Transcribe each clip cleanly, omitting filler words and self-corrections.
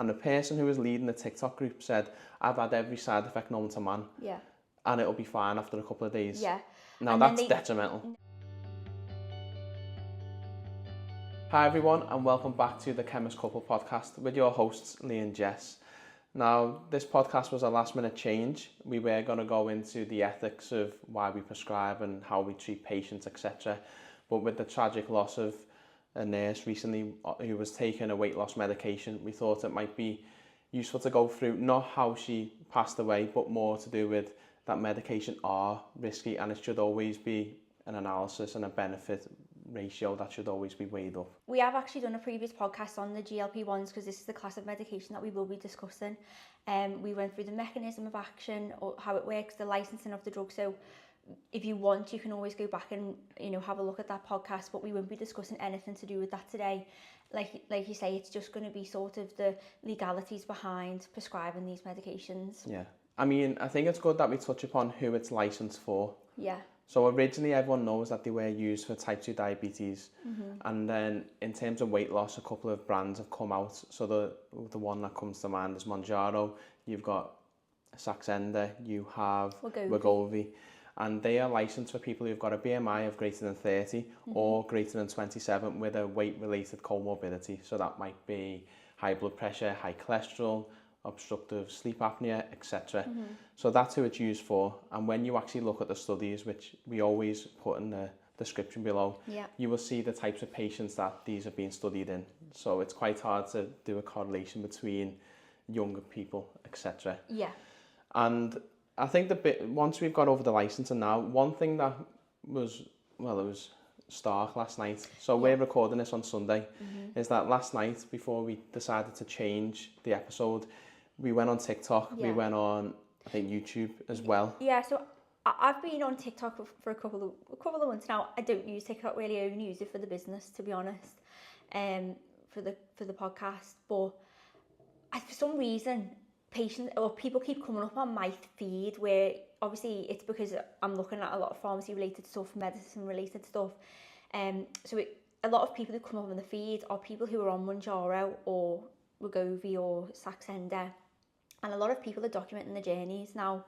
And the person who was leading the TikTok group said, I've had every side effect known to man. Yeah. And it'll be fine after a couple of days. Yeah. Now And that's detrimental. Hi everyone, and welcome back to the Chemist Couple podcast with your hosts Lee and Jess. Now this podcast was a last minute change. We were going to go into the ethics of why we prescribe and how we treat patients, etc. But with the tragic loss of a nurse recently who was taking a weight loss medication, we thought it might be useful to go through not how she passed away, but more to do with that medication are risky, and it should always be an analysis and a benefit ratio that should always be weighed up. We have actually done a previous podcast on the GLP-1s because this is the class of medication that we will be discussing. We went through the mechanism of action, or how it works, the licensing of the drug. So if you want, you can always go back and have a look at that podcast, but we won't be discussing anything to do with that today. Like you say, it's just going to be sort of the legalities behind prescribing these medications. Yeah, I mean, I think it's good that we touch upon who it's licensed for. Yeah. So originally everyone knows that they were used for type 2 diabetes, and then in terms of weight loss, a couple of brands have come out. So the one that comes to mind is Mounjaro, you've got Saxenda, you have Wegovy, and they are licensed for people who've got a BMI of greater than 30 or greater than 27 with a weight-related comorbidity. So that might be high blood pressure, high cholesterol, obstructive sleep apnea, etc. So that's who it's used for. And when you actually look at the studies, which we always put in the description below, you will see the types of patients that these are being studied in. So it's quite hard to do a correlation between younger people, etc. Yeah. And I think once we've got over the licensing now, one thing that was, it was stark last night. So we're recording this on Sunday, is that last night before we decided to change the episode, we went on TikTok, we went on, I think, YouTube as well. Yeah, so I've been on TikTok for a couple of months now. I don't use TikTok really, I only use it for the business, to be honest, for the podcast. But for some reason, people keep coming up on my feed, where obviously it's because I'm looking at a lot of pharmacy related stuff, medicine related stuff. So a lot of people who come up on the feed are people who are on Mounjaro or Wegovy or Saxenda. And a lot of people are documenting their journeys. Now,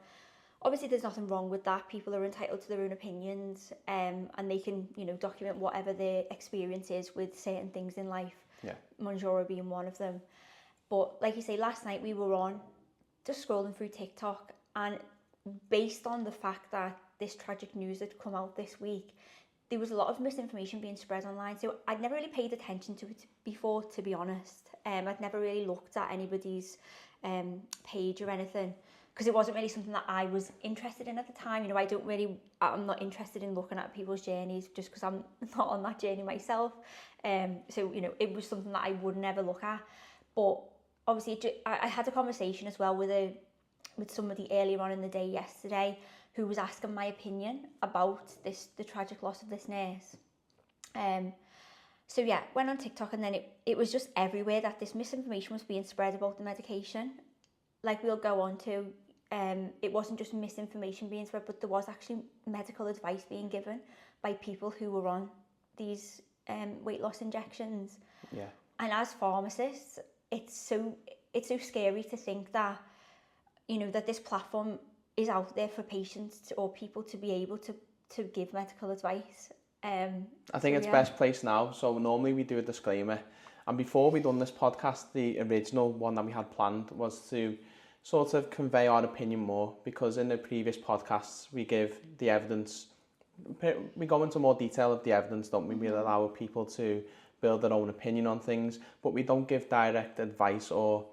obviously there's nothing wrong with that. People are entitled to their own opinions, and they can, document whatever their experience is with certain things in life. Yeah. Mounjaro being one of them. But like you say, last night we were on, just scrolling through TikTok, and based on the fact that this tragic news had come out this week, there was a lot of misinformation being spread online. So I'd never really paid attention to it before, to be honest. I'd never really looked at anybody's page or anything, because it wasn't really something that I was interested in at the time. I'm not interested in looking at people's journeys just because I'm not on that journey myself. So it was something that I would never look at. But obviously I had a conversation as well with somebody earlier on in the day yesterday, who was asking my opinion about the tragic loss of this nurse. So yeah, went on TikTok, and then it was just everywhere that this misinformation was being spread about the medication. Like we'll go on to, it wasn't just misinformation being spread, but there was actually medical advice being given by people who were on these weight loss injections. Yeah. And as pharmacists, it's so scary to think that, that this platform is out there for patients or people to be able to give medical advice. I think it's best placed now. So normally we do a disclaimer, and before we done this podcast, the original one that we had planned was to sort of convey our opinion more, because in the previous podcasts we give the evidence, we go into more detail of the evidence, don't we? We allow people to build their own opinion on things, but we don't give direct advice or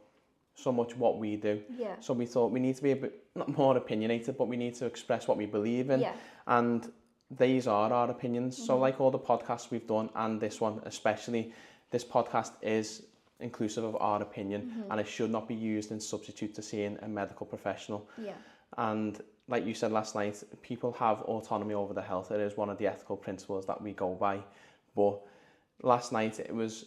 so much what we do. Yeah. So we thought we need to be a bit not more opinionated, but we need to express what we believe in. Yeah. And these are our opinions. So like all the podcasts we've done, and this one especially, this podcast is inclusive of our opinion, and it should not be used in substitute to seeing a medical professional. Yeah. And like you said last night, people have autonomy over their health. It is one of the ethical principles that we go by. But last night it was,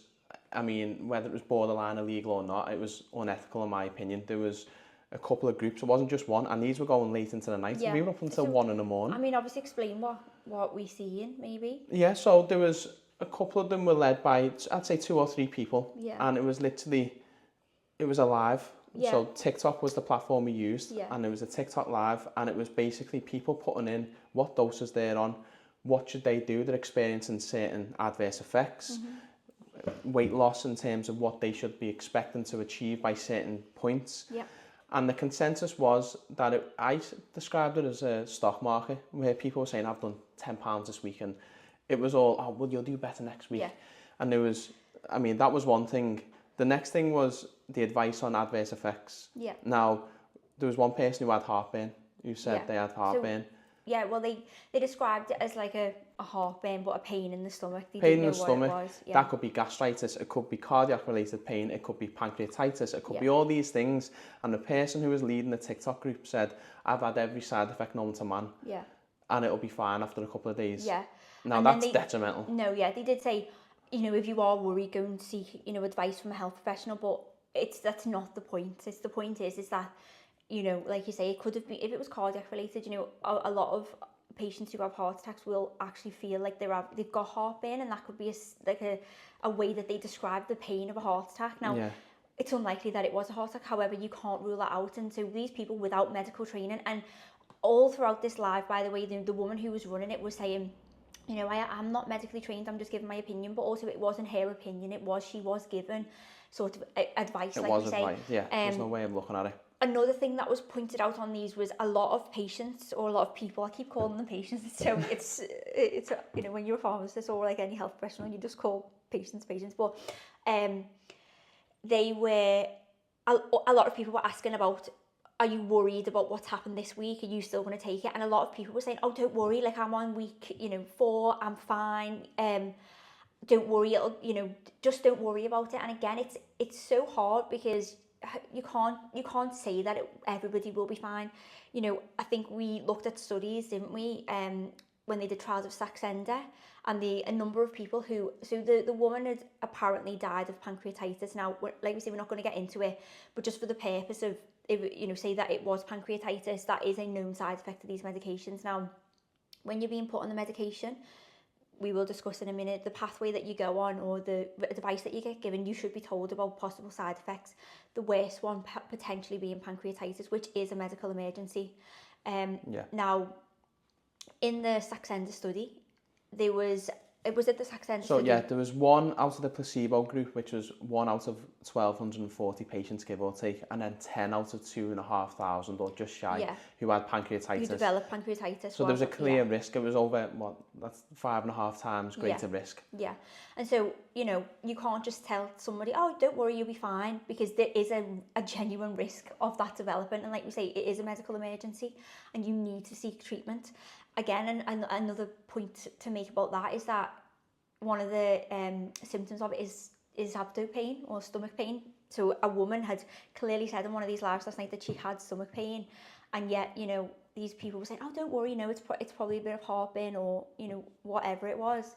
whether it was borderline illegal or not, it was unethical in my opinion. There was a couple of groups, it wasn't just one, and these were going late into the night. Yeah. We were up until 1 in the morning. Obviously explain what we seeing, maybe. Yeah, so there was a couple of them were led by, I'd say 2 or 3 people. Yeah. And it was literally It was a live. Yeah. So TikTok was the platform we used, Yeah. and it was a TikTok live, and it was basically people putting in what doses they're on, what should they do, they're experiencing certain adverse effects, weight loss in terms of what they should be expecting to achieve by certain points. Yeah. And the consensus was that I described it as a stock market where people were saying, I've done £10 this week, and it was all, oh, well, you'll do better next week. Yeah. And there was, I mean, that was one thing. The next thing was the advice on adverse effects. Yeah. Now, there was one person who had heartburn, who said Yeah. they had heartburn. Yeah, well, they described it as like a heartburn, but a pain in the stomach. They Pain didn't in know the what stomach, it was. Yeah. that could be gastritis, it could be cardiac related pain, it could be pancreatitis, it could be all these things. And the person who was leading the TikTok group said, I've had every side effect known to man. Yeah. And it'll be fine after a couple of days. Yeah. Now And that's detrimental. No, yeah, they did say, you know, if you are worried, go and seek, you know, advice from a health professional, but that's not the point. The point is that, you know, like you say, it could have been, if it was cardiac related, you know, a lot of patients who have heart attacks will actually feel like they've got heartburn, and that could be a way that they describe the pain of a heart attack. Now, it's unlikely that it was a heart attack. However, you can't rule that out. And so these people without medical training, and all throughout this live, by the way, the woman who was running it was saying, you know, I'm not medically trained, I'm just giving my opinion, but also it wasn't her opinion, she was given sort of advice, It like was you advice, say. there's no way of looking at it. Another thing that was pointed out on these was a lot of patients, or a lot of people, I keep calling them patients, so it's you know, when you're a pharmacist or like any health professional, you just call patients, but they were, a lot of people were asking about, are you worried about what's happened this week? Are you still going to take it? And a lot of people were saying, oh, don't worry, like I'm on week, you know, 4, I'm fine. Don't worry, you know, just don't worry about it. And again, it's so hard because you can't say that everybody will be fine. You know, I think we looked at studies, didn't we? When they did trials of Saxenda, and a number of people so the woman had apparently died of pancreatitis. Now, like we say, we're not going to get into it, but just for the purpose of, you know, say that it was pancreatitis, that is a known side effect of these medications. Now, when you're being put on the medication, we will discuss in a minute, the pathway that you go on or the advice that you get given, you should be told about possible side effects. The worst one potentially being pancreatitis, which is a medical emergency. Now, in the Saxenda study, was it the Saxenda study? So there was one out of the placebo group, which was 1 out of 1,240 patients, give or take, and then 10 out of 2,500 or just shy who had pancreatitis. Who developed pancreatitis. So there was a clear risk. It was over, that's 5.5 times greater risk. Yeah. And so, you know, you can't just tell somebody, oh, don't worry, you'll be fine, because there is a genuine risk of that development. And like we say, it is a medical emergency and you need to seek treatment. Again, and another point to make about that is that one of the symptoms of it is abdo pain or stomach pain. So a woman had clearly said in one of these lives last night that she had stomach pain, and yet, you know, these people were saying, oh, don't worry, you know, it's probably a bit of heartburn or, you know, whatever it was.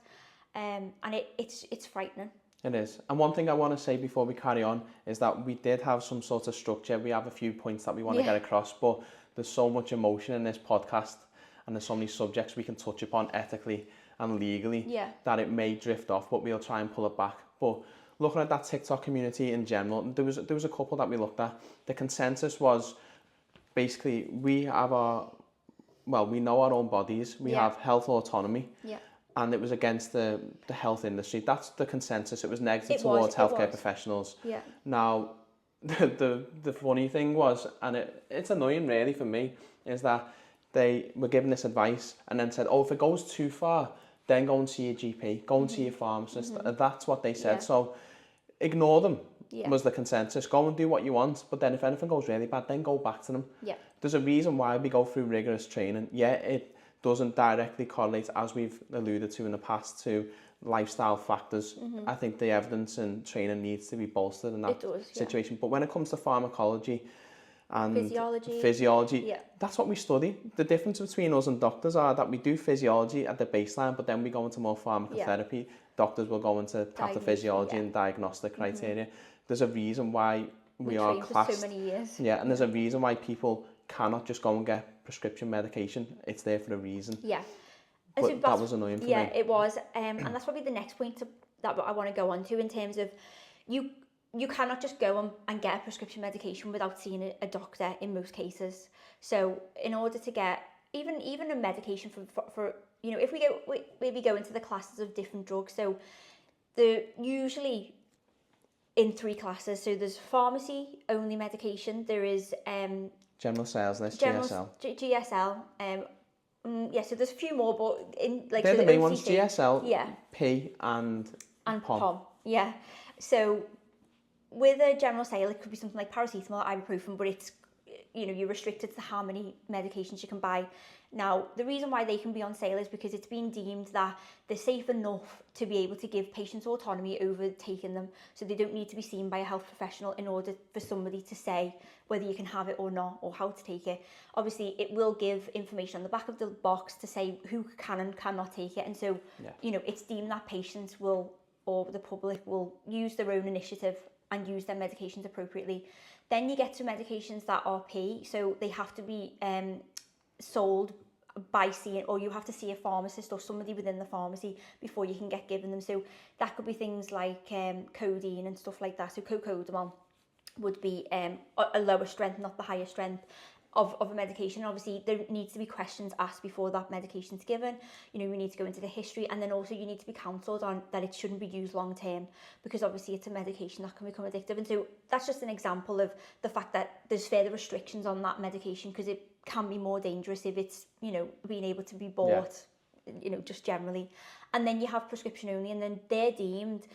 And it's frightening. It is. And one thing I want to say before we carry on is that we did have some sort of structure. We have a few points that we want to get across, but there's so much emotion in this podcast, and there's so many subjects we can touch upon ethically and legally that it may drift off, but we'll try and pull it back. But looking at that TikTok community in general, there was a couple that we looked at. The consensus was basically we know our own bodies, we have health autonomy, and it was against the health industry. That's the consensus. It was negative towards healthcare professionals. Now, the funny thing was, and it's annoying really for me, is that they were giving this advice and then said, oh, if it goes too far, then go and see your GP, go and see your pharmacist. That's what they said. So ignore them was the consensus. Go and do what you want, but then if anything goes really bad, then go back to them. There's a reason why we go through rigorous training. It doesn't directly correlate, as we've alluded to in the past, to lifestyle factors. I think the evidence and training needs to be bolstered in that situation. But when it comes to pharmacology and physiology, that's what we study. The difference between us and doctors are that we do physiology at the baseline, but then we go into more pharmacotherapy. Doctors will go into pathophysiology and diagnostic criteria. There's a reason why we are classed. For so many years. And there's a reason why people cannot just go and get prescription medication. It's there for a reason. But so that was annoying for me. It was. And that's probably the next point that I want to go on to, in terms of you cannot just go and get a prescription medication without seeing a doctor in most cases. So in order to get even a medication for you know, if we maybe go into the classes of different drugs, so they're usually in 3 classes. So there's pharmacy only medication, there is general sales list, GSL. GSL. Yeah, so there's a few more, but in like they're so the main ones, OTC, GSL, yeah, P and POM. Yeah. So with a general sale, it could be something like paracetamol, ibuprofen, but it's, you know, you're restricted to how many medications you can buy. Now, the reason why they can be on sale is because it's been deemed that they're safe enough to be able to give patients autonomy over taking them. So they don't need to be seen by a health professional in order for somebody to say whether you can have it or not, or how to take it. Obviously, it will give information on the back of the box to say who can and cannot take it. And so, you know, it's deemed that patients will, or the public will, use their own initiative and use their medications appropriately. Then you get to medications that are P, so they have to be sold by seeing, or you have to see a pharmacist or somebody within the pharmacy before you can get given them. So that could be things like codeine and stuff like that. So cocodamol would be a lower strength, not the higher strength of a medication. Obviously, there needs to be questions asked before that medication's given. You know, we need to go into the history, and then also you need to be counselled on that it shouldn't be used long term, because obviously it's a medication that can become addictive. And so that's just an example of the fact that there's further restrictions on that medication, because it can be more dangerous if it's, you know, being able to be bought, you know, just generally. And then you have prescription only, and then they're deemed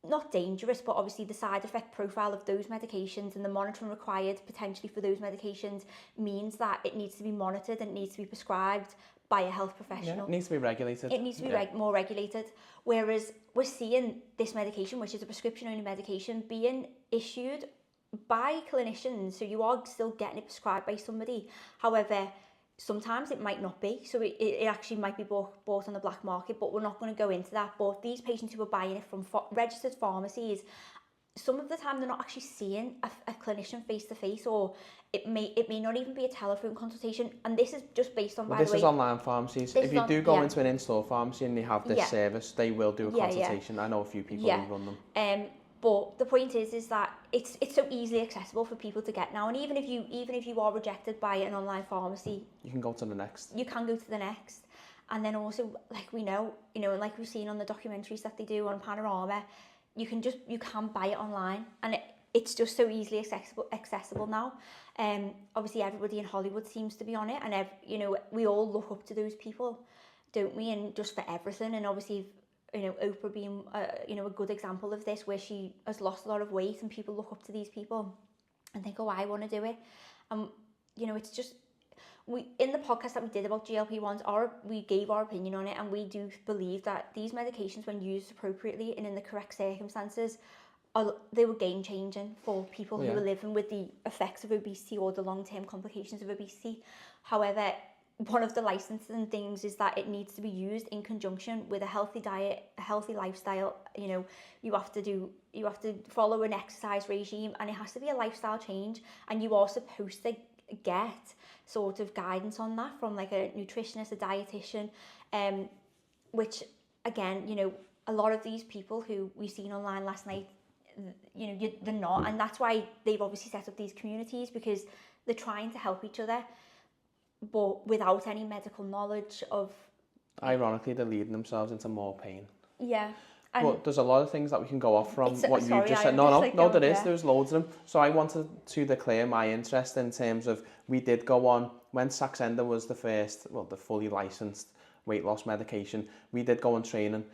not dangerous, but obviously the side effect profile of those medications and the monitoring required potentially for those medications means that it needs to be monitored and it needs to be prescribed by a health professional. Yeah, it needs to be regulated. It needs to be more regulated. Whereas we're seeing this medication, which is a prescription only medication, being issued by clinicians, so you are still getting it prescribed by somebody. However, sometimes it might not be, so it actually might be bought on the black market, but we're not going to go into that. But these patients who are buying it from registered pharmacies, some of the time they're not actually seeing a clinician face to face, or it may not even be a telephone consultation. And this is just based on, this is online pharmacies. If you do go into an in-store pharmacy and they have this service, they will do a consultation. I know a few people who run them. But the point is that it's so easily accessible for people to get now, and even if you are rejected by an online pharmacy, you can go to the next. You can go to the next, and then also, like we know, you know, and like we've seen on the documentaries that they do on Panorama, you can buy it online, and it's just so easily accessible now. Obviously, everybody in Hollywood seems to be on it, and you know, we all look up to those people, don't we? And just for everything, and obviously, you know, Oprah being you know, a good example of this, where she has lost a lot of weight and people look up to these people and think, oh, I want to do it. You know, it's just, we in the podcast that we did about GLP-1s, we gave our opinion on it, and we do believe that these medications, when used appropriately and in the correct circumstances, they were game changing for people who are living with the effects of obesity or the long-term complications of obesity. However, one of the licensing things is that it needs to be used in conjunction with a healthy diet, a healthy lifestyle. You know, you have to follow an exercise regime, and it has to be a lifestyle change, and you are supposed to get sort of guidance on that from like a nutritionist, a dietitian, which again, you know, a lot of these people who we've seen online last night, you know, they're not, and that's why they've obviously set up these communities, because they're trying to help each other, but without any medical knowledge of... Ironically, they're leading themselves into more pain. Yeah. But there's a lot of things that we can go off from what you just said. No, there's loads of them. So I wanted to declare my interest in terms of, we did go on, when Saxenda was the first, well, the fully licensed weight loss medication, we did go on training.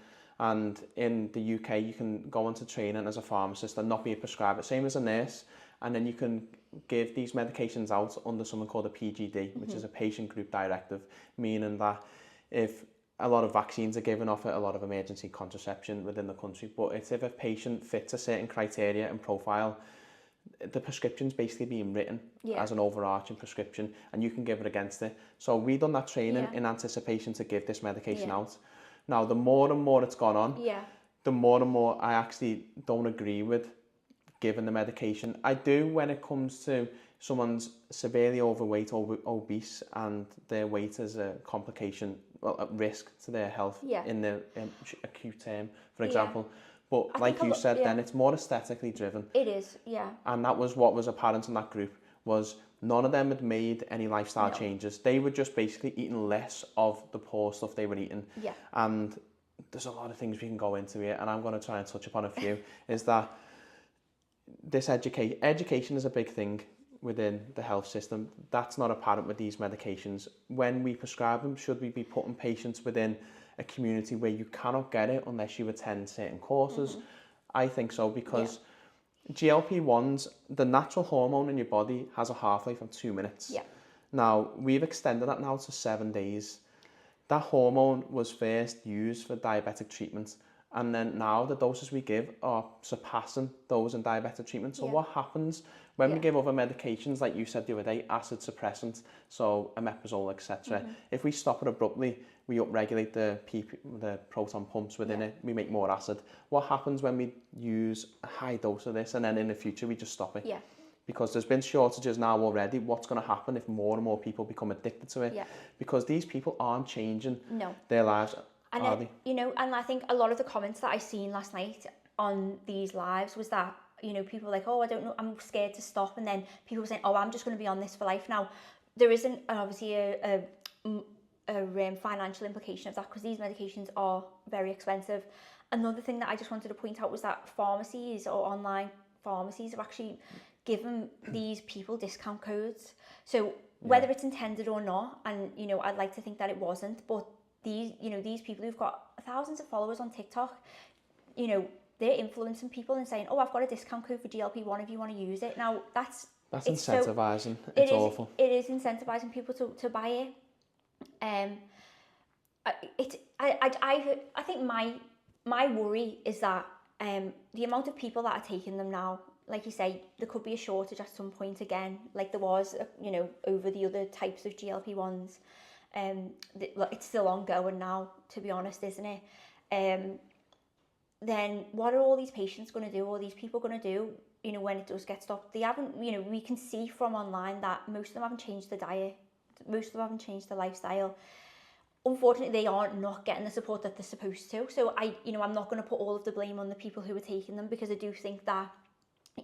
And in the UK, you can go on to training as a pharmacist and not be a prescriber, same as a nurse. And then you can give these medications out under something called a PGD, which is a patient group directive, meaning that if a lot of vaccines are given off it, a lot of emergency contraception within the country, but it's if a patient fits a certain criteria and profile, the prescription's basically being written as an overarching prescription, and you can give it against it. So we done that training in anticipation to give this medication out. Now, the more and more it's gone on, the more and more I actually don't agree with giving the medication. I do when it comes to someone's severely overweight or obese and their weight is a complication, well, at risk to their health in the acute term, for example. But like you said, then it's more aesthetically driven. It is, yeah. And that was what was apparent in that group, was none of them had made any lifestyle changes. They were just basically eating less of the poor stuff they were eating. Yeah. And there's a lot of things we can go into here, and I'm going to try and touch upon a few, is that this education is a big thing within the health system. That's not apparent with these medications. When we prescribe them, should we be putting patients within a community where you cannot get it unless you attend certain courses? I think so, because GLP-1s, the natural hormone in your body, has a half-life of 2 minutes. Yeah. Now, we've extended that now to 7 days. That hormone was first used for diabetic treatment, and then now the doses we give are surpassing those in diabetic treatment. So what happens when we give other medications, like you said the other day, acid suppressants, so omeprazole, etc. If we stop it abruptly, we upregulate the proton pumps within it, we make more acid. What happens when we use a high dose of this and then in the future we just stop it? Yeah. Because there's been shortages now already. What's going to happen if more and more people become addicted to it? Yeah. Because these people aren't changing No. their lives, and are they? You know, and I think a lot of the comments that I seen last night on these lives was that, you know, people were like, oh, I don't know, I'm scared to stop. And then people were saying, oh, I'm just going to be on this for life. Now, there isn't obviously a financial implication of that, because these medications are very expensive. Another thing that I just wanted to point out was that pharmacies or online pharmacies have actually given these people discount codes. So whether it's intended or not, and you know, I'd like to think that it wasn't, but these, you know, these people who've got thousands of followers on TikTok, you know, they're influencing people and saying, oh, I've got a discount code for GLP-1 if you want to use it. Now that's incentivizing. It's awful. It is incentivizing people to buy it. I think my worry is that the amount of people that are taking them now, like you say, there could be a shortage at some point again, like there was, you know, over the other types of GLP-1s. It's still ongoing now, to be honest, isn't it? Then what are all these patients going to do? All these people going to do, you know, when it does get stopped? They haven't, you know, we can see from online that most of them haven't changed the diet. Most of them haven't changed their lifestyle. Unfortunately, they are not getting the support that they're supposed to. So I'm not going to put all of the blame on the people who are taking them, because I do think that,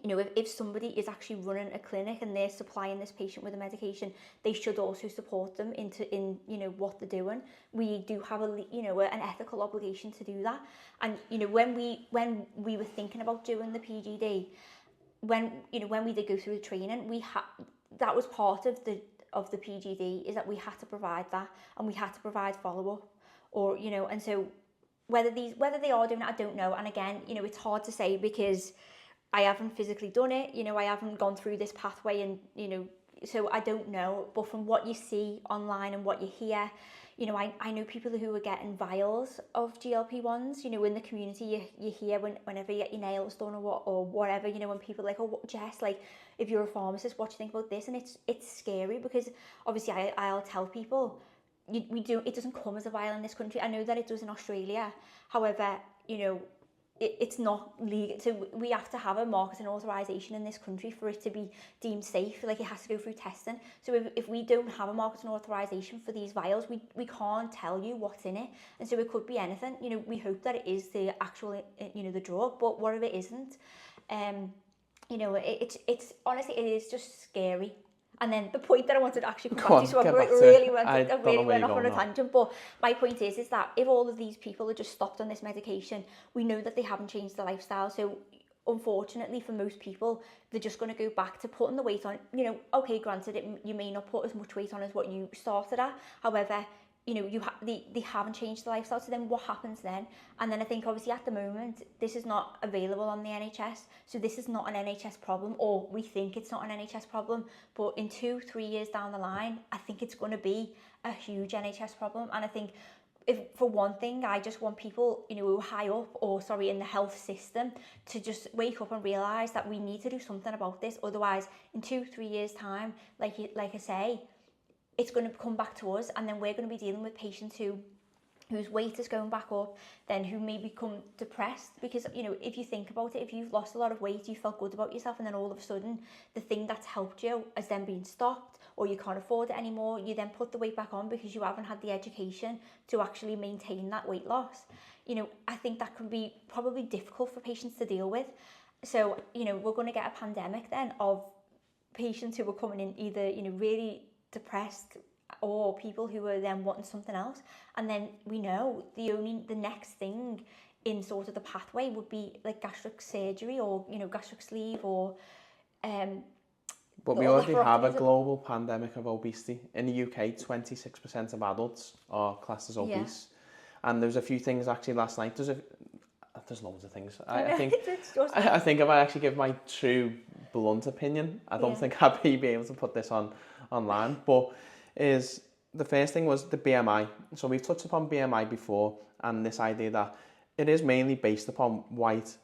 you know, if somebody is actually running a clinic and they're supplying this patient with a medication, they should also support them in you know, what they're doing. We do have an ethical obligation to do that. And you know, when we were thinking about doing the PGD, when we did go through the training, that was part of the PGD, is that we had to provide that, and we had to provide follow-up, or you know, and so whether they are doing it, I don't know. And again, you know, it's hard to say because I haven't physically done it, you know, I haven't gone through this pathway, and you know, so I don't know. But from what you see online and what you hear, you know, I know people who are getting vials of GLP-1s, you know, in the community. You hear whenever you get your nails done or whatever, you know, when people are like, oh, Jess, like, if you're a pharmacist, what do you think about this? And it's scary, because obviously I'll tell people, it doesn't come as a vial in this country. I know that it does in Australia. However, you know, it's not legal. So we have to have a marketing authorization in this country for it to be deemed safe. Like, it has to go through testing. So if we don't have a marketing authorization for these vials, we can't tell you what's in it. And so it could be anything. You know, we hope that it is the actual, you know, the drug, but what if it isn't? You know, it's honestly, it is just scary. And then the point that I wanted to actually come back to, so I really went off on a tangent, but my point is that if all of these people are just stopped on this medication, we know that they haven't changed their lifestyle. So unfortunately for most people, they're just going to go back to putting the weight on. You know, okay, granted, you may not put as much weight on as what you started at. However, you know, they haven't changed the lifestyle. So then what happens then? And then I think obviously at the moment, this is not available on the NHS. So this is not an NHS problem, or we think it's not an NHS problem. But in 2-3 years down the line, I think it's going to be a huge NHS problem. And I think, if for one thing, I just want people, you know, who are high up, in the health system, to just wake up and realise that we need to do something about this. Otherwise, in 2-3 years' time, like I say, it's going to come back to us, and then we're going to be dealing with patients whose weight is going back up, then who may become depressed. Because, you know, if you think about it, if you've lost a lot of weight, you felt good about yourself, and then all of a sudden the thing that's helped you has then been stopped, or you can't afford it anymore, you then put the weight back on because you haven't had the education to actually maintain that weight loss. I think that can be probably difficult for patients to deal with. So, we're going to get a pandemic then of patients who are coming in either, really depressed, or people who are then wanting something else. And then we know the next thing in sort of the pathway would be like gastric surgery, or, gastric sleeve, or But we already have a global pandemic of obesity. In the UK, 26% of adults are classed as obese. And there's a few things actually last night. There's loads of things. I think I think if I actually give my true blunt opinion, I don't think I'd be able to put this online. But the first thing was the BMI. So we've touched upon BMI before, and this idea that it is mainly based upon white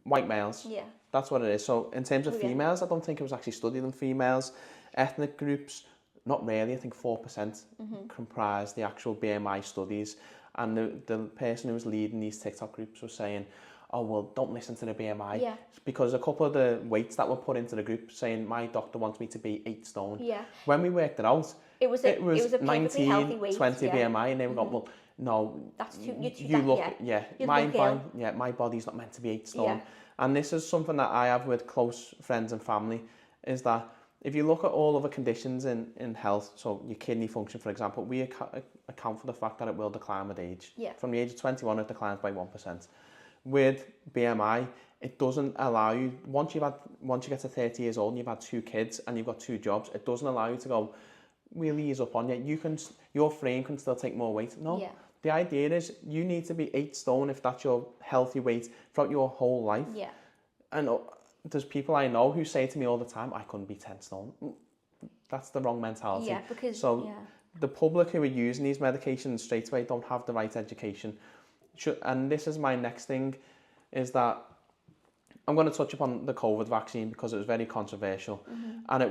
males. Yeah. That's what it is. So in terms of females, I don't think it was actually studied in females. Ethnic groups, not really. I think 4% comprise the actual BMI studies. And the person who was leading these TikTok groups was saying, oh, well, don't listen to the BMI. Yeah. Because a couple of the weights that were put into the group saying, my doctor wants me to be 8 stone. Yeah. When we worked it out, it was a 19, healthy weight, 20 BMI. And they were going, well, no, that's too, my body's not meant to be 8 stone. Yeah. And this is something that I have with close friends and family, is that if you look at all other conditions in health, so your kidney function, for example, we account for the fact that it will decline with age. Yeah. From the age of 21, it declines by 1%. With BMI, it doesn't allow you, once you get to 30 years old and you've had 2 kids and you've got 2 jobs, it doesn't allow you to go, we'll ease up on you. Your frame can still take more weight. No. Yeah. The idea is you need to be 8 stone if that's your healthy weight throughout your whole life. Yeah. And there's people I know who say to me all the time, I couldn't be 10 stone. That's the wrong mentality. Yeah, because the public who are using these medications straight away don't have the right education. And this is my next thing, is that I'm going to touch upon the COVID vaccine because it was very controversial. And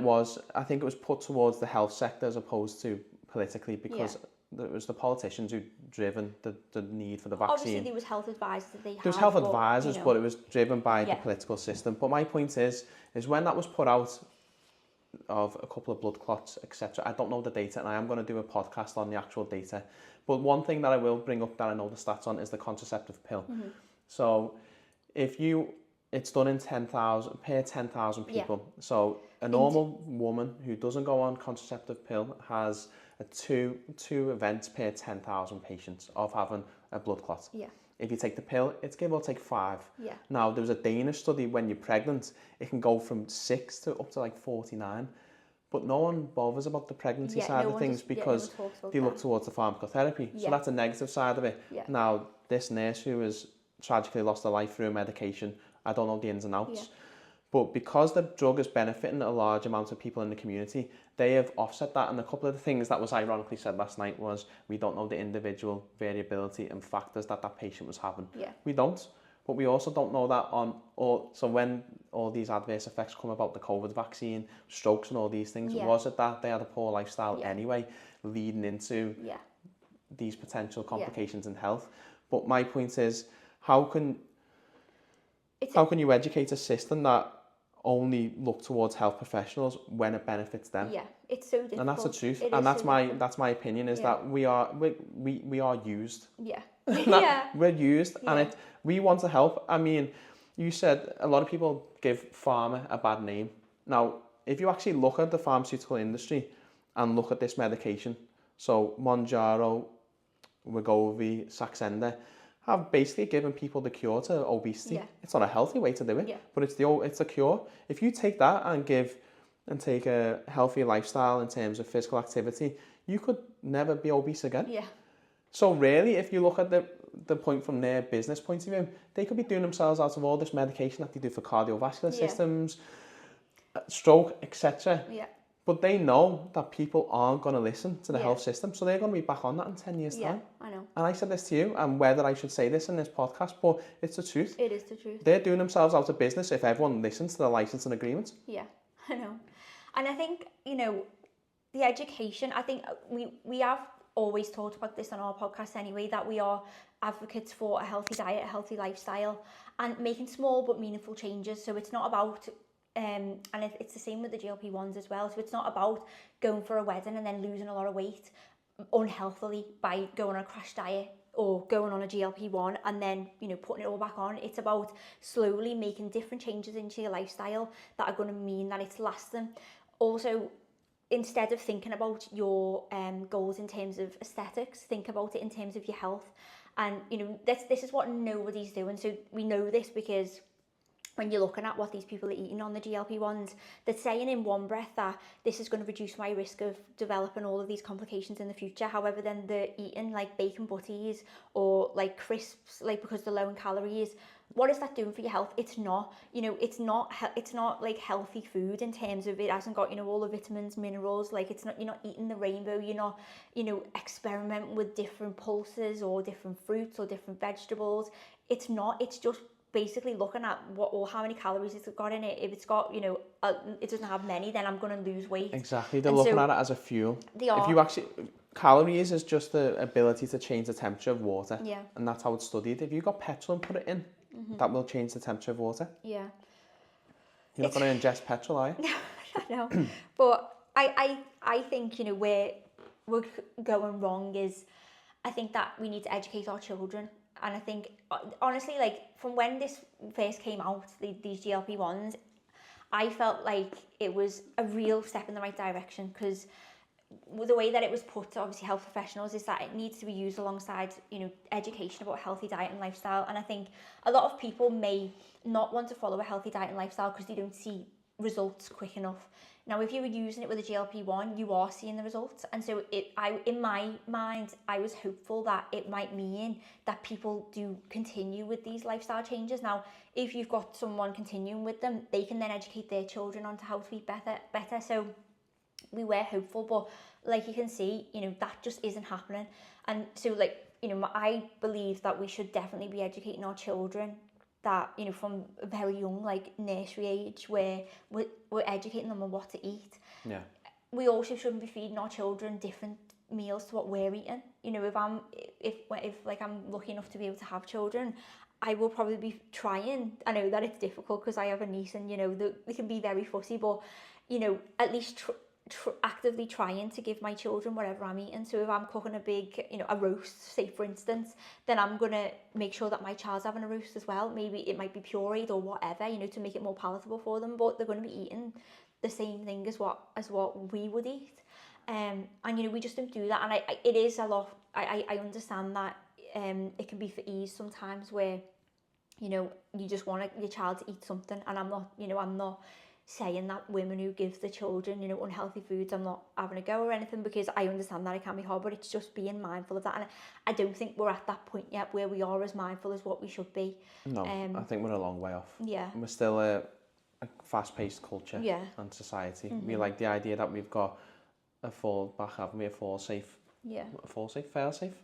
I think it was put towards the health sector as opposed to politically, because it was the politicians who driven the need for the vaccine. Obviously, there was health advisors that they had. There was health advisors, but it was driven by the political system. But my point is when that was put out of a couple of blood clots, etc. I don't know the data, and I am going to do a podcast on the actual data. But one thing that I will bring up that I know the stats on is the contraceptive pill. So it's done in 10,000 per 10,000 people. Yeah. So a normal woman who doesn't go on contraceptive pill has two events per 10,000 patients of having a blood clot. Yeah. If you take the pill, it's give or take 5. Yeah. Now, there was a Danish study when you're pregnant, it can go from 6 to up to like 49. But no one bothers about the pregnancy side of things because they look towards the pharmacotherapy. Yeah. So that's a negative side of it. Yeah. Now, this nurse who has tragically lost her life through medication, I don't know the ins and outs. Yeah. But because the drug is benefiting a large amount of people in the community, they have offset that. And a couple of the things that was ironically said last night was, we don't know the individual variability and factors that patient was having. Yeah. We don't. But we also don't know that so when all these adverse effects come about, the COVID vaccine, strokes and all these things, was it that they had a poor lifestyle anyway, leading into these potential complications in health? But my point is, how can you educate a system that only look towards health professionals when it benefits them? Yeah, it's so difficult. And that's the truth. And that's my opinion, is that we are used. Yeah. We're used, and we want to help. I mean, you said a lot of people give pharma a bad name. Now, if you actually look at the pharmaceutical industry and look at this medication, so Mounjaro, Wegovy, Saxenda, have basically given people the cure to obesity. Yeah. It's not a healthy way to do it, but it's a cure. If you take that and take a healthy lifestyle in terms of physical activity, you could never be obese again. Yeah. So really, if you look at the point from their business point of view, they could be doing themselves out of all this medication that they do for cardiovascular systems, stroke, etc. Yeah. But they know that people aren't going to listen to the health system, so they're going to be back on that in 10 years' time. I know. And I said this to you, and whether I should say this in this podcast, but it's the truth. It is the truth. They're doing themselves out of business if everyone listens to the licensing agreements. Yeah, I know. And I think, the education, I think we have always talked about this on our podcast anyway, that we are advocates for a healthy diet, a healthy lifestyle, and making small but meaningful changes. So it's not about... and it's the same with the GLP-1s as well. So it's not about going for a wedding and then losing a lot of weight unhealthily by going on a crash diet or going on a GLP-1 and then, you know, putting it all back on. It's about slowly making different changes into your lifestyle that are going to mean that it's lasting. Also, instead of thinking about your goals in terms of aesthetics, think about it in terms of your health. And, you know, this is what nobody's doing. So we know this because when you're looking at what these people are eating on the GLP-1s, they're saying in one breath that this is going to reduce my risk of developing all of these complications in the future. However, then they're eating like bacon butties or like crisps, like because they're low in calories. What is that doing for your health? It's not, you know, it's not like healthy food in terms of it hasn't got, you know, all the vitamins, minerals. Like it's not, you're not eating the rainbow. You're not, you know, experimenting with different pulses or different fruits or different vegetables. It's not. It's just basically looking at what or how many calories it's got in it. If it's got, you know, it doesn't have many, then I'm going to lose weight. Exactly. They're looking at it as a fuel. They are. If you actually, calories is just the ability to change the temperature of water. Yeah. And that's how it's studied. If you got petrol and put it in, that will change the temperature of water. Yeah. You're not going to ingest petrol, are you? I know. But I think, you know, where we're going wrong is, I think that we need to educate our children. And I think, honestly, like, from when this first came out, these GLP-1s, I felt like it was a real step in the right direction, because the way that it was put to, obviously, health professionals is that it needs to be used alongside, you know, education about healthy diet and lifestyle. And I think a lot of people may not want to follow a healthy diet and lifestyle because they don't see results quick enough. Now, if you were using it with a GLP-1, you are seeing the results. And so in my mind, I was hopeful that it might mean that people do continue with these lifestyle changes. Now, if you've got someone continuing with them, they can then educate their children on how to eat better. So we were hopeful, but like you can see, you know, that just isn't happening. And so, like, you know, I believe that we should definitely be educating our children, that, you know, from a very young, like, nursery age, where we're educating them on what to eat. Yeah. We also shouldn't be feeding our children different meals to what we're eating. You know, if like I'm lucky enough to be able to have children, I will probably be trying. I know that it's difficult because I have a niece, and, you know, they can be very fussy, but, you know, at least actively trying to give my children whatever I'm eating. So if I'm cooking a big, you know, a roast, say for instance, then I'm going to make sure that my child's having a roast as well. Maybe it might be pureed or whatever, you know, to make it more palatable for them, but they're going to be eating the same thing as what we would eat. And, you know, we just don't do that. And it is a lot. I understand that it can be for ease sometimes, where, you know, you just want your child to eat something. And I'm not saying that women who give the children, you know, unhealthy foods, I'm not having a go or anything, because I understand that it can be hard, but it's just being mindful of that. And I don't think we're at that point yet where we are as mindful as what we should be. No, I think we're a long way off. Yeah. We're still a fast-paced culture, yeah, and society. We like the idea that we've got a fallback, haven't we? A fall-safe. Yeah. A fall-safe? Fail-safe?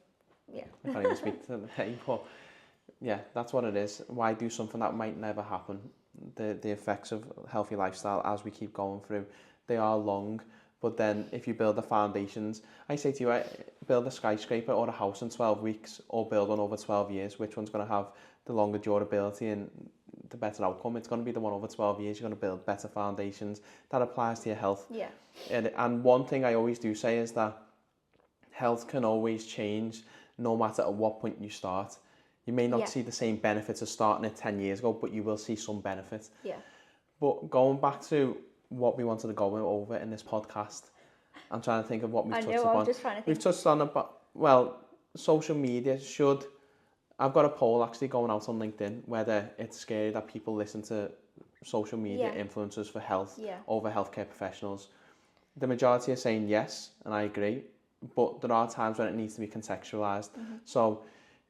Yeah. I can't even speak to the name, but yeah, that's what it is. Why do something that might never happen? The effects of healthy lifestyle, as we keep going through, they are long, but then if you build the foundations, I say to you, build a skyscraper or a house in 12 weeks, or build one over 12 years, which one's going to have the longer durability and the better outcome? It's going to be the one over 12 years. You're going to build better foundations. That applies to your health. Yeah. And one thing I always do say is that health can always change no matter at what point you start. You may not see the same benefits as starting it 10 years ago, but you will see some benefits. Yeah. But going back to what we wanted to go over in this podcast, I'm trying to think of what we've touched upon. I'm just trying to think. We've touched on about, well, social media should... I've got a poll actually going out on LinkedIn whether it's scary that people listen to social media influencers for health over healthcare professionals. The majority are saying yes, and I agree, but there are times when it needs to be contextualised. So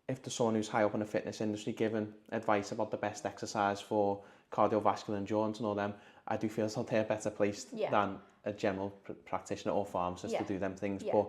if there's someone who's high up in the fitness industry giving advice about the best exercise for cardiovascular endurance and all them, I do feel as though they're better placed than a general practitioner or pharmacist to do them things. But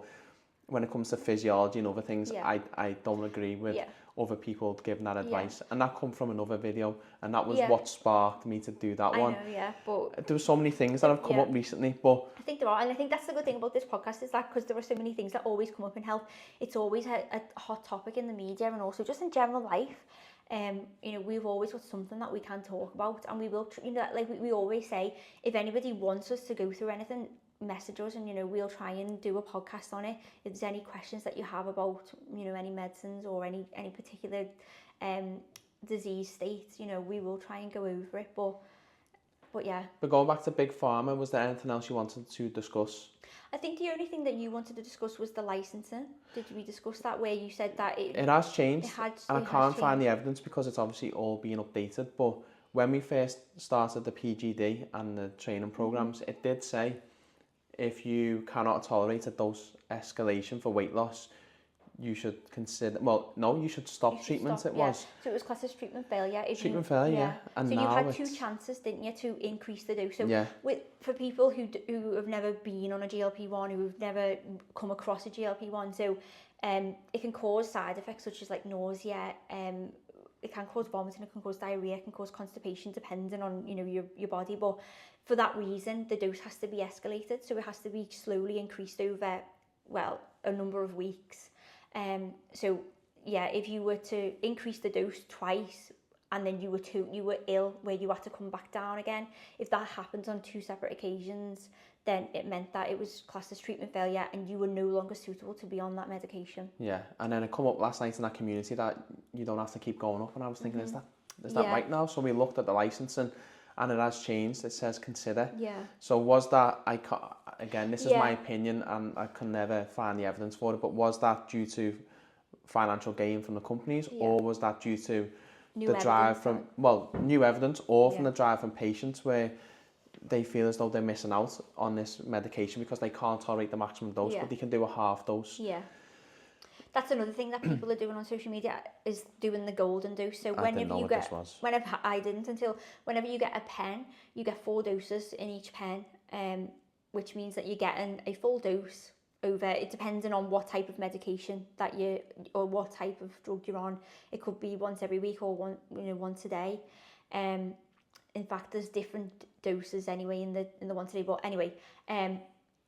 when it comes to physiology and other things, I don't agree with other people giving that advice. And that come from another video, and that was what sparked me to do that one. I know, but there were so many things that have come up recently, but I think there are, and I think that's the good thing about this podcast, is that because there are so many things that always come up in health, it's always a hot topic in the media, and also just in general life. You know, we've always got something that we can talk about, and we will, you know, like we always say, if anybody wants us to go through anything, message us, and we'll try and do a podcast on it. If there's any questions that you have about any medicines or any particular disease state, we will try and go over it. But yeah. But going back to Big Pharma, was there anything else you wanted to discuss? I think the only thing that you wanted to discuss was the licensing. Did we discuss that, where you said that it has changed, and I can't find the evidence because it's obviously all being updated. But when we first started the PGD and the training programs, it did say if you cannot tolerate a dose escalation for weight loss, you should consider, you should stop treatment. So it was classed as treatment failure. Yeah. And so now you had 2 chances, didn't you, to increase the dose. So for people who have never been on a GLP-1, who have never come across a GLP-1, so it can cause side effects such as like nausea, it can cause vomiting, it can cause diarrhea, it can cause constipation depending on your body. But for that reason, the dose has to be escalated, so it has to be slowly increased over a number of weeks. So yeah, if you were to increase the dose twice and then you were ill where you had to come back down again, if that happened on 2 separate occasions, then it meant that it was classed as treatment failure and you were no longer suitable to be on that medication. Yeah, and then it come up last night in that community that you don't have to keep going up, and I was thinking, is that right now? So we looked at the licensing and it has changed. It says consider. Yeah. So was that, again, this is my opinion and I can never find the evidence for it, but was that due to financial gain from the companies, or was that due to the drive from, new evidence, or from the drive from patients where they feel as though they're missing out on this medication because they can't tolerate the maximum dose, but they can do a half dose? Yeah. That's another thing that people are doing on social media, is doing the golden dose. So whenever you get a pen, you get 4 doses in each pen, which means that you're getting a full dose over, it depending on what type of medication that or what type of drug you're on. It could be once every week or once a day. In fact, there's different doses anyway in the once a day. But anyway,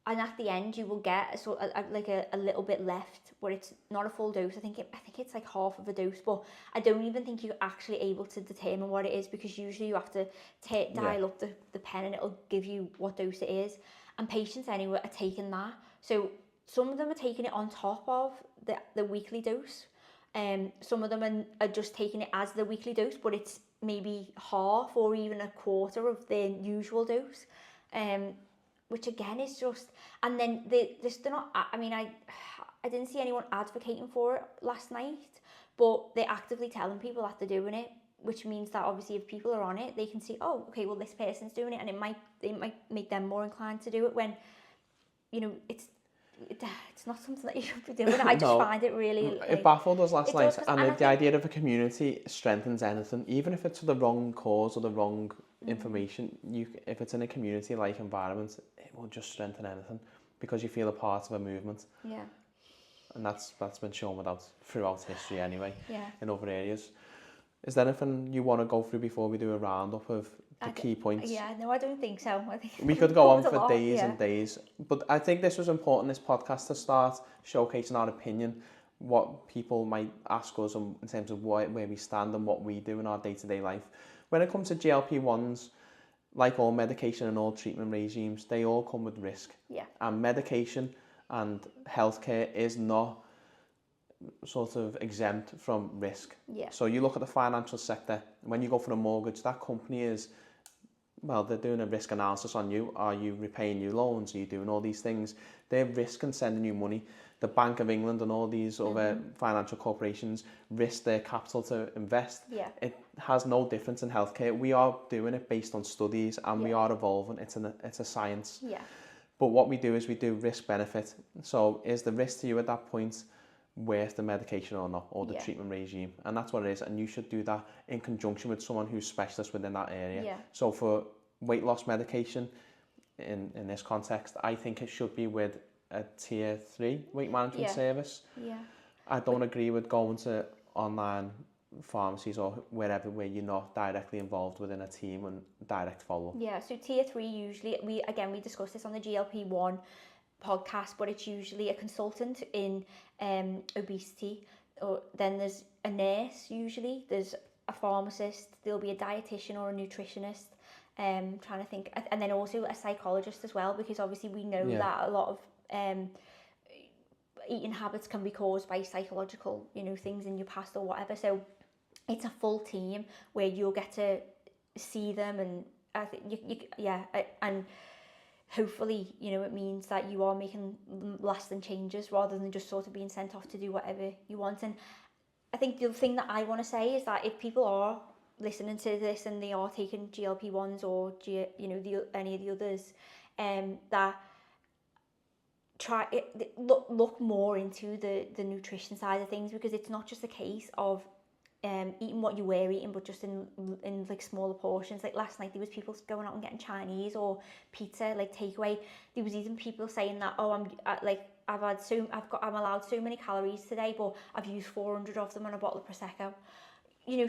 and at the end you will get a little bit left, but it's not a full dose. I think it's like half of a dose, but I don't even think you're actually able to determine what it is, because usually you have to dial up the pen and it'll give you what dose it is. And patients anyway are taking that. So some of them are taking it on top of the weekly dose. Some of them are just taking it as the weekly dose, but it's maybe half or even a quarter of their usual dose. Which again is just, and then they're not, I mean, I didn't see anyone advocating for it last night, but they're actively telling people that they're doing it, which means that obviously if people are on it, they can see, oh, okay, well, this person's doing it, and it might make them more inclined to do it, when, it's not something that you should be doing. I just find it really... It baffled us last night, and the idea of a community strengthens anything, even if it's for the wrong cause or the wrong information. If it's in a community-like environment, it will just strengthen anything, because you feel a part of a movement. Yeah. And that's been shown throughout history anyway, in other areas. Is there anything you want to go through before we do a roundup of the key points? Yeah, no, I don't think so. I think we could go on for days and days, but I think this was important, this podcast, to start showcasing our opinion, what people might ask us in terms of where we stand and what we do in our day-to-day life. When it comes to GLP-1s, like all medication and all treatment regimes, they all come with risk. Yeah. And medication and healthcare is not sort of exempt from risk. Yeah. So you look at the financial sector, when you go for a mortgage, that company is, they're doing a risk analysis on you. Are you repaying your loans? Are you doing all these things? They're risking sending you money. The Bank of England and all these other financial corporations risk their capital to invest. Yeah. It has no difference in healthcare. We are doing it based on studies, and we are evolving. It's a science. Yeah. But what we do is we do risk benefit. So is the risk to you at that point worth the medication or not, or the treatment regime? And that's what it is. And you should do that in conjunction with someone who's specialist within that area. Yeah. So for weight loss medication, in this context, I think it should be with a tier 3 weight management service. Yeah. I don't agree with going to online pharmacies or wherever where you're not directly involved within a team and direct follow-up. Yeah, so tier 3 usually, we discussed this on the GLP-1 podcast, but it's usually a consultant in obesity, or then there's a nurse usually, there's a pharmacist, there'll be a dietitian or a nutritionist, Trying to think, and then also a psychologist as well, because obviously we know Yeah. that a lot of eating habits can be caused by psychological, things in your past or whatever. So it's a full team where you'll get to see them, and I think and hopefully, it means that you are making lasting changes rather than just sort of being sent off to do whatever you want. And I think the thing that I want to say is that if people are listening to this and they are taking GLP-1s or any of the others, that look more into the nutrition side of things, because it's not just a case of eating what you were eating, but just in like smaller portions. Like last night there was people going out and getting Chinese or pizza, like takeaway. There was even people saying that, oh, I'm allowed so many calories today, but I've used 400 of them on a bottle of Prosecco.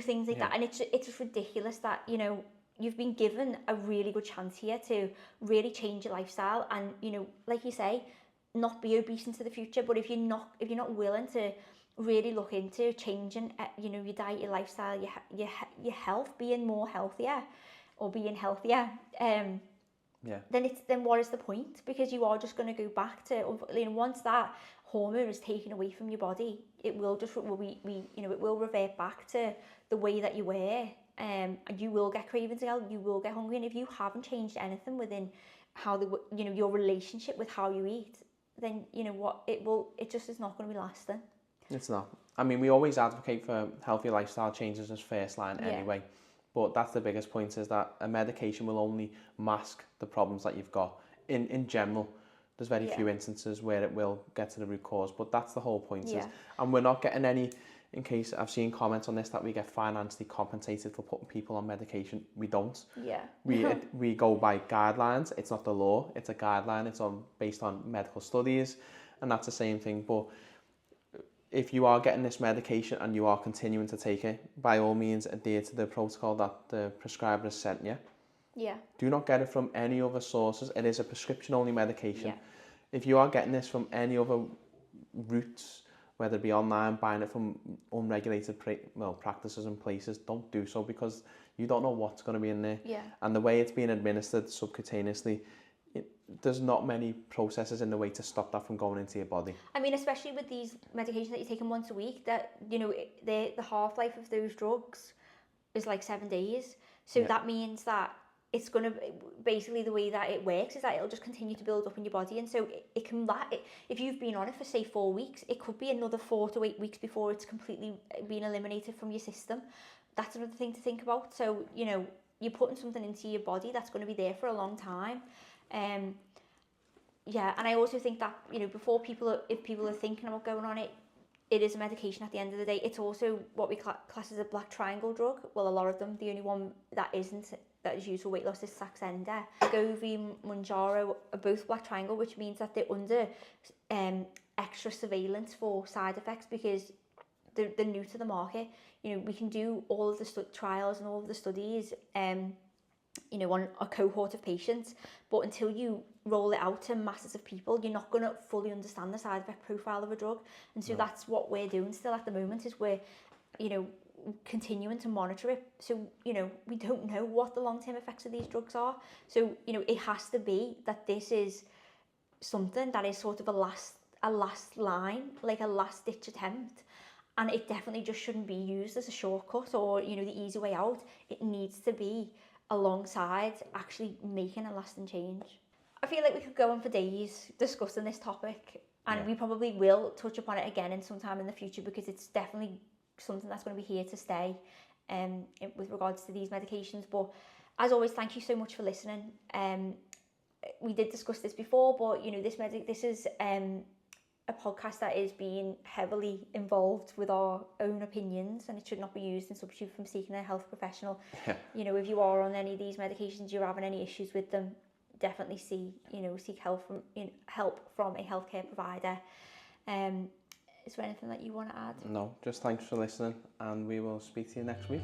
Things like that. And it's just ridiculous that, you've been given a really good chance here to really change your lifestyle and, like you say, not be obese into the future. But if you're not willing to really look into changing, your diet, your lifestyle, your health, being more healthier or being healthier, then what is the point? Because you are just going to go back to, once that hormone is taken away from your body, it will revert back to the way that you were. And you will get cravings again, you will get hungry, and if you haven't changed anything within how your relationship with how you eat, then it just is not going to be lasting. It's not. I mean, we always advocate for healthy lifestyle changes as first line anyway, but that's the biggest point, is that a medication will only mask the problems that you've got. In general, there's very few instances where it will get to the root cause, but that's the whole point. And we're not getting any, in case I've seen comments on this, that we get financially compensated for putting people on medication. We don't. We go by guidelines. It's not the law, it's a guideline. It's based on medical studies, and that's the same thing. But if you are getting this medication and you are continuing to take it, by all means adhere to the protocol that the prescriber has sent you. Do not get it from any other sources. It is a prescription only medication. If you are getting this from any other routes, whether it be online, buying it from unregulated practices and places, don't do so, because you don't know what's going to be in there. And the way it's being administered subcutaneously, there's not many processes in the way to stop that from going into your body. I mean, especially with these medications that you're taking once a week, that the half-life of those drugs is like 7 days. So that means that it's going to, basically the way that it works is that it'll just continue to build up in your body. And so it can, if you've been on it for say 4 weeks, it could be another 4 to 8 weeks before it's completely been eliminated from your system. That's another thing to think about. So, you're putting something into your body that's going to be there for a long time. And I also think that, if people are thinking about going on it, it is a medication at the end of the day. It's also what we class as a black triangle drug. Well, a lot of them, the only one that isn't, that is used for weight loss, is Saxenda. Wegovy, Mounjaro are both black triangle, which means that they're under extra surveillance for side effects, because they're new to the market. We can do all of the trials and all of the studies on a cohort of patients, but until you roll it out to masses of people, you're not going to fully understand the side effect profile of a drug. And so that's what we're doing still at the moment, is we're continuing to monitor it. So we don't know what the long-term effects of these drugs are. So it has to be that this is something that is sort of a last line, like a last ditch attempt. And it definitely just shouldn't be used as a shortcut or the easy way out. It needs to be alongside actually making a lasting change. I feel like we could go on for days discussing this topic, and we probably will touch upon it again in some time in the future, because it's definitely something that's going to be here to stay with regards to these medications. But as always, thank you so much for listening. We did discuss this before, but this is a podcast that is being heavily involved with our own opinions, and it should not be used in substitute from seeking a health professional. If you are on any of these medications, you're having any issues with them, definitely seek help from a healthcare provider. Is there anything that you want to add? No, just thanks for listening, and we will speak to you next week.